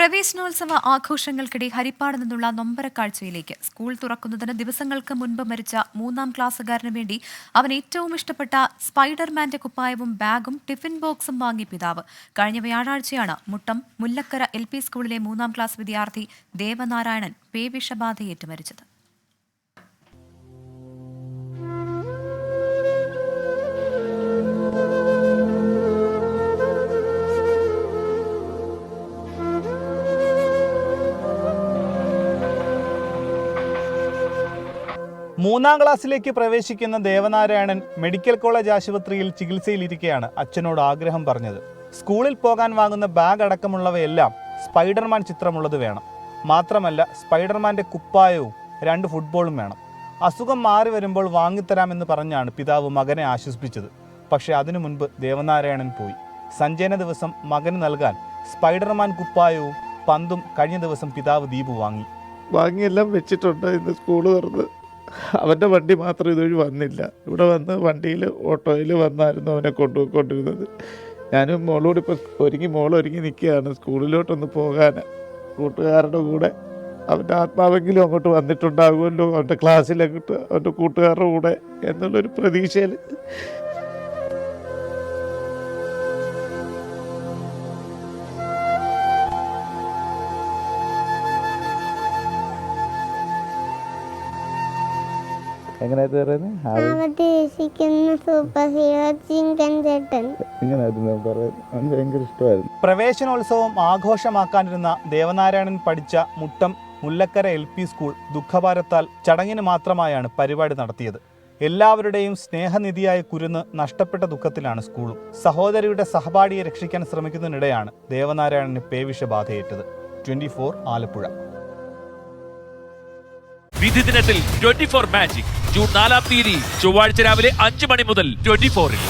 പ്രവേശനോത്സവ ആഘോഷങ്ങൾക്കിടെ ഹരിപ്പാട് നിന്നുള്ള നൊമ്പരക്കാഴ്ചയിലേക്ക്. സ്കൂൾ തുറക്കുന്നതിന് ദിവസങ്ങൾക്ക് മുൻപ് മരിച്ച 3ാം ക്ലാസ്സുകാരന് വേണ്ടി അവൻ ഏറ്റവും ഇഷ്ടപ്പെട്ട സ്പൈഡർമാന്റെ കുപ്പായവും ബാഗും ടിഫിൻ ബോക്സും വാങ്ങി പിതാവ്. കഴിഞ്ഞ വ്യാഴാഴ്ചയാണ് മുട്ടം മുല്ലക്കര LP സ്കൂളിലെ 3ാം ക്ലാസ് വിദ്യാർത്ഥി ദേവനാരായണൻ പേവിഷബാധയേറ്റ് മരിച്ചത്. മൂന്നാം ക്ലാസ്സിലേക്ക് പ്രവേശിക്കുന്ന ദേവനാരായണൻ മെഡിക്കൽ കോളേജ് ആശുപത്രിയിൽ ചികിത്സയിലിരിക്കെയാണ് അച്ഛനോട് ആഗ്രഹം പറഞ്ഞത്. സ്കൂളിൽ പോകാൻ വാങ്ങുന്ന ബാഗ് അടക്കമുള്ളവയെല്ലാം സ്പൈഡർമാൻ ചിത്രമുള്ളത് വേണം. മാത്രമല്ല സ്പൈഡർമാന്റെ കുപ്പായവും 2 ഫുട്ബോളും വേണം. അസുഖം മാറി വരുമ്പോൾ വാങ്ങിത്തരാമെന്ന് പറഞ്ഞാണ് പിതാവ് മകനെ ആശ്വസിപ്പിച്ചത്. പക്ഷേ അതിനു മുൻപ് ദേവനാരായണൻ പോയി. സഞ്ചയന ദിവസം മകന് നൽകാൻ സ്പൈഡർമാൻ കുപ്പായവും പന്തും കഴിഞ്ഞ ദിവസം പിതാവ് ദീപു വാങ്ങിയെല്ലാം വെച്ചിട്ടുണ്ട്. ഇന്ന് സ്കൂൾ തുറന്ന് അവൻ്റെ വണ്ടി മാത്രം ഇതുവഴി വന്നില്ല. ഇവിടെ വന്ന് വണ്ടിയിൽ ഓട്ടോയിൽ വന്നായിരുന്നു അവനെ കൊണ്ടുപോയിക്കൊണ്ടിരുന്നത്. ഞാനും മോളോട് ഇപ്പോൾ മോളൊരുങ്ങി നിൽക്കുകയാണ് സ്കൂളിലോട്ടൊന്ന് പോകാൻ. കൂട്ടുകാരുടെ കൂടെ അവൻ്റെ ആത്മാവെങ്കിലും അങ്ങോട്ട് വന്നിട്ടുണ്ടാകുമല്ലോ, അവൻ്റെ ക്ലാസ്സിലങ്ങോട്ട് അവൻ്റെ കൂട്ടുകാരുടെ കൂടെ എന്നുള്ളൊരു പ്രതീക്ഷയിൽ. പ്രവേശനോത്സവം ആഘോഷമാക്കാനിരുന്ന ദേവനാരായണൻ പഠിച്ച മുട്ടം മുല്ലക്കര LP സ്കൂൾ ദുഃഖഭാരത്താൽ ചടങ്ങിന് മാത്രമായാണ് പരിപാടി നടത്തിയത്. എല്ലാവരുടെയും സ്നേഹനിധിയായ കുരുന്ന് നഷ്ടപ്പെട്ട ദുഃഖത്തിലാണ് സ്കൂളും. സഹോദരിയുടെ സഹപാഠിയെ രക്ഷിക്കാൻ ശ്രമിക്കുന്നതിനിടെയാണ് ദേവനാരായണന് പേവിഷബാധയേറ്റത്. 24 ആലപ്പുഴ. വിധി ദിനത്തിൽ 24 മാജിക് ജൂൺ 4 ചൊവ്വാഴ്ച രാവിലെ 5 മണി മുതൽ 24-ൽ.